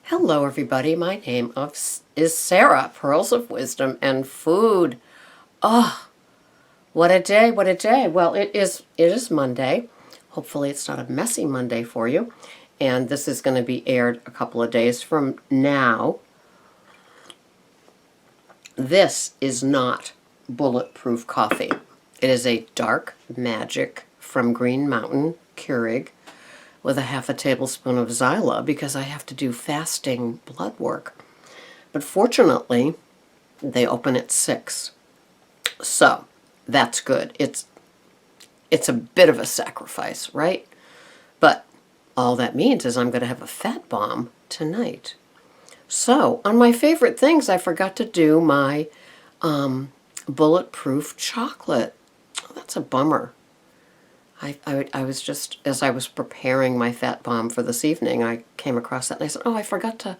Hello, everybody. My name is Sarah, Pearls of Wisdom and Food. Oh, what a day! What a day! Well, it is Monday. Hopefully, it's not a messy Monday for you. And this is going to be aired a couple of days from now. This is not bulletproof coffee. It is a dark magic from Green Mountain Keurig with a half a tablespoon of Zyla because I have to do fasting blood work. But fortunately, they open at 6. So that's good. It's a bit of a sacrifice, right? But all that means is I'm going to have a fat bomb tonight. So on my favorite things, I forgot to do my bulletproof chocolate. Oh, that's a bummer. I was just, as I was preparing my fat bomb for this evening, I came across that and I said, oh, I forgot to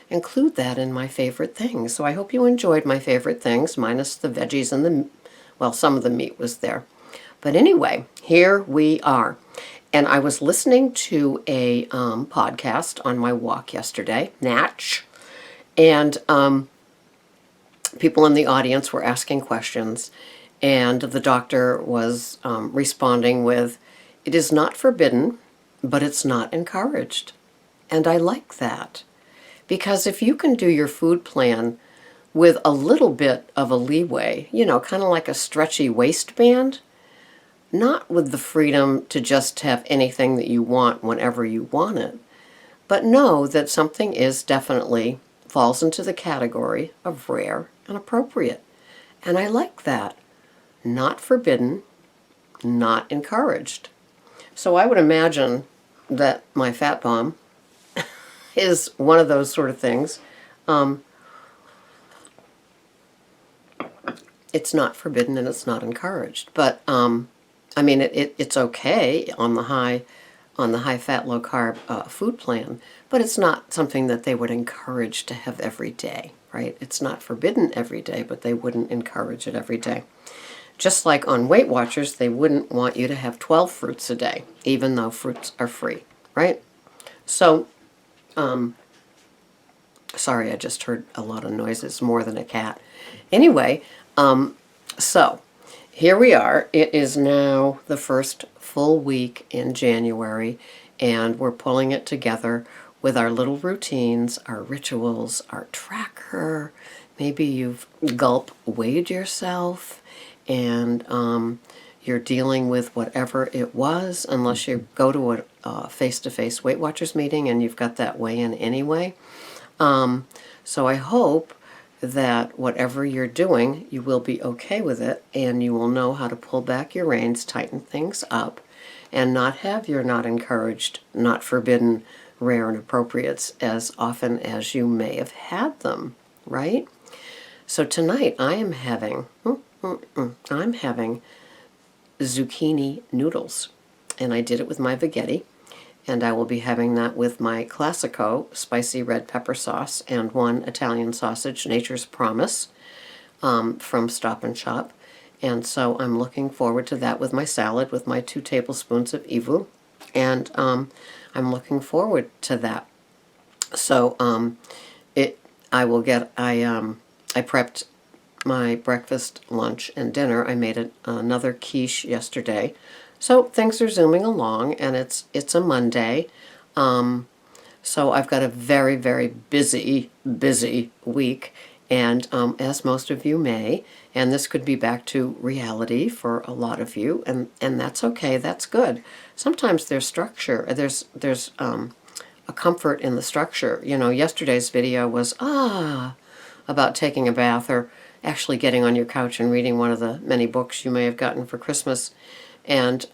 include that in my favorite things. So I hope you enjoyed my favorite things, minus the veggies and well, some of the meat was there. But anyway, here we are. And I was listening to a podcast on my walk yesterday, Natch, and people in the audience were asking questions, and the doctor was responding with, "It is not forbidden, but it's not encouraged." And I like that. Because if you can do your food plan with a little bit of a leeway, kind of like a stretchy waistband, not with the freedom to just have anything that you want whenever you want it, but know that something is definitely falls into the category of rare and appropriate. And I like that. Not forbidden, not encouraged. So I would imagine that my fat bomb is one of those sort of things. It's not forbidden and it's not encouraged. But I mean, it's okay on the high fat, low carb food plan, but it's not something that they would encourage to have every day, right? It's not forbidden every day, but they wouldn't encourage it every day. Just like on Weight Watchers, they wouldn't want you to have 12 fruits a day, even though fruits are free, right? So, sorry, I just heard a lot of noises, more than a cat. Anyway, so here we are. It is now the first full week in January, and we're pulling it together with our little routines, our rituals, our tracker. Maybe you've weighed yourself, and you're dealing with whatever it was, unless you go to a face-to-face Weight Watchers meeting and you've got that weigh-in anyway. So I hope that whatever you're doing, you will be okay with it, and you will know how to pull back your reins, tighten things up, and not have your not encouraged, not forbidden, rare and appropriates as often as you may have had them, right? So tonight I am having zucchini noodles, and I did it with my Veggetti, and I will be having that with my Classico spicy red pepper sauce and one Italian sausage, Nature's Promise, from Stop and Shop. And so I'm looking forward to that with my salad, with my 2 tablespoons of Evu, and I'm looking forward to that. So I prepped my breakfast, lunch, and dinner. I made another quiche yesterday. So things are zooming along, and it's a Monday. So I've got a very, very busy week, and as most of you may, and this could be back to reality for a lot of you, and that's okay, that's good. Sometimes there's structure, there's a comfort in the structure. Yesterday's video was about taking a bath or actually getting on your couch and reading one of the many books you may have gotten for Christmas. And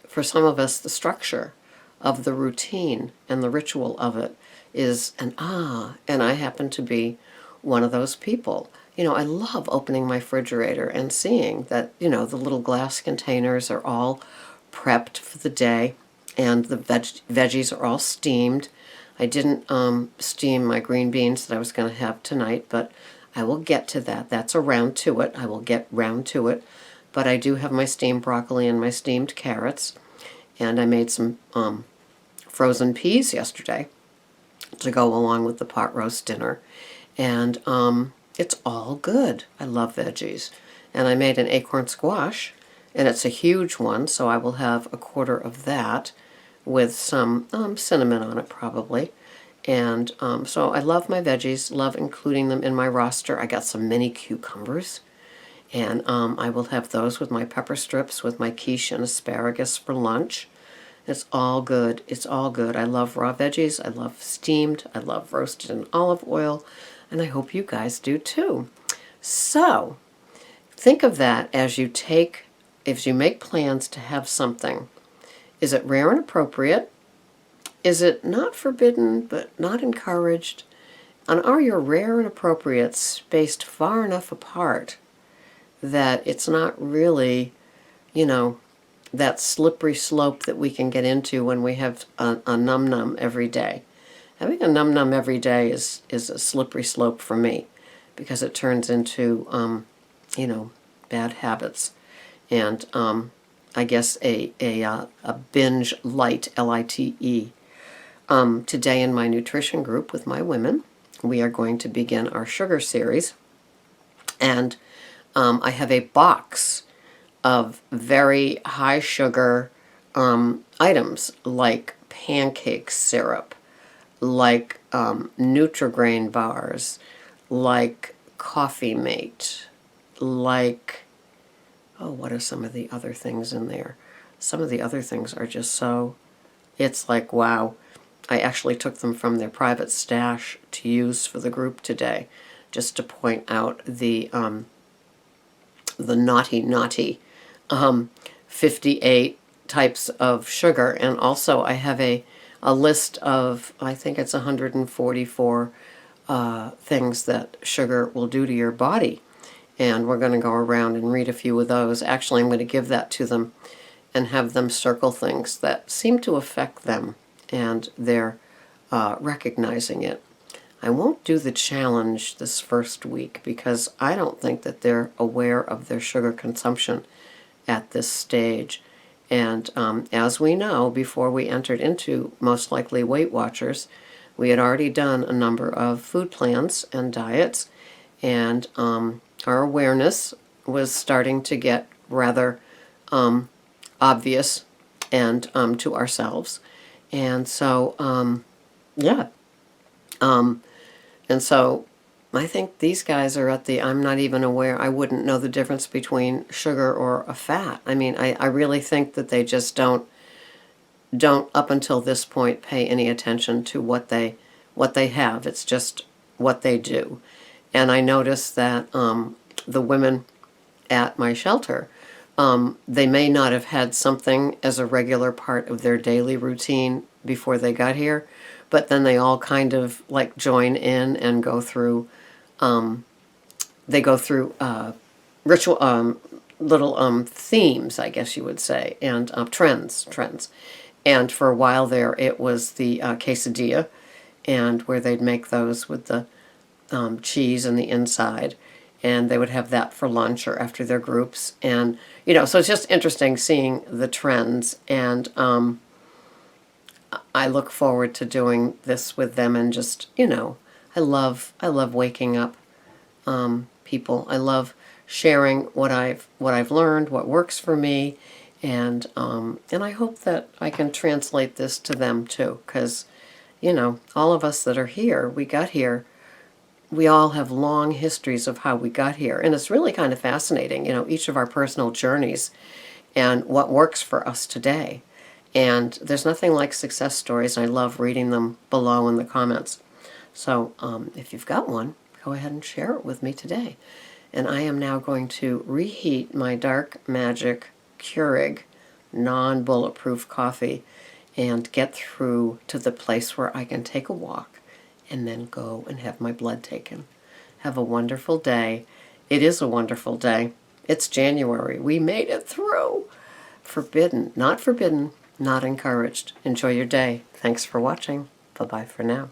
for some of us, the structure of the routine and the ritual of it is and I happen to be one of those people. I love opening my refrigerator and seeing that, the little glass containers are all prepped for the day, and the veggies are all steamed. I didn't steam my green beans that I was going to have tonight, but I will get to that. That's around to it. I will get round to it. But I do have my steamed broccoli and my steamed carrots. And I made some frozen peas yesterday. to go along with the pot roast dinner. And it's all good. I love veggies. And I made an acorn squash, and it's a huge one, so I will have a quarter of that with some cinnamon on it probably. And so I love my veggies, love including them in my roster. I got some mini cucumbers, and I will have those with my pepper strips, with my quiche and asparagus for lunch. It's all good. It's all good. I love raw veggies. I love steamed. I love roasted in olive oil. And I hope you guys do too. So think of that as you make plans to have something. Is it rare and appropriate? Is it not forbidden but not encouraged? And are your rare and appropriates spaced far enough apart that it's not really, that slippery slope that we can get into when we have a num-num every day? Having a num-num every day is a slippery slope for me because it turns into, bad habits. And I guess a binge light, L-I-T-E. Today in my nutrition group with my women, we are going to begin our sugar series. And I have a box of very high sugar items like pancake syrup, like Nutri-Grain bars, like Coffee Mate, like, what are some of the other things in there? Some of the other things are just so, it's like, wow. I actually took them from their private stash to use for the group today, just to point out the naughty 58 types of sugar. And also I have a list of, I think it's 144 things that sugar will do to your body. And we're going to go around and read a few of those. Actually, I'm going to give that to them and have them circle things that seem to affect them, and they're recognizing it. I won't do the challenge this first week because I don't think that they're aware of their sugar consumption at this stage. And as we know, before we entered into Most Likely Weight Watchers, we had already done a number of food plans and diets, and our awareness was starting to get rather obvious and to ourselves. And so, and so I think these guys are at the, I'm not even aware, I wouldn't know the difference between sugar or a fat. I mean, I really think that they just don't up until this point pay any attention to what they have. It's just what they do. And I noticed that the women at my shelter, they may not have had something as a regular part of their daily routine before they got here, but then they all kind of like join in and go through, ritual, little themes, I guess you would say, and trends. And for a while there, it was the quesadilla, and where they'd make those with the cheese in the inside, and they would have that for lunch or after their groups. And so it's just interesting seeing the trends, and I look forward to doing this with them. And just I love waking up people. I love sharing what I've learned, what works for me, and I hope that I can translate this to them too, because all of us that are here, we got here. We all have long histories of how we got here, and it's really kind of fascinating, each of our personal journeys and what works for us today. And there's nothing like success stories, and I love reading them below in the comments. So if you've got one, go ahead and share it with me today. And I am now going to reheat my Dark Magic Keurig non-bulletproof coffee and get through to the place where I can take a walk and then go and have my blood taken. Have a wonderful day. It is a wonderful day. It's January. We made it through. Forbidden, not encouraged. Enjoy your day. Thanks for watching. Bye-bye for now.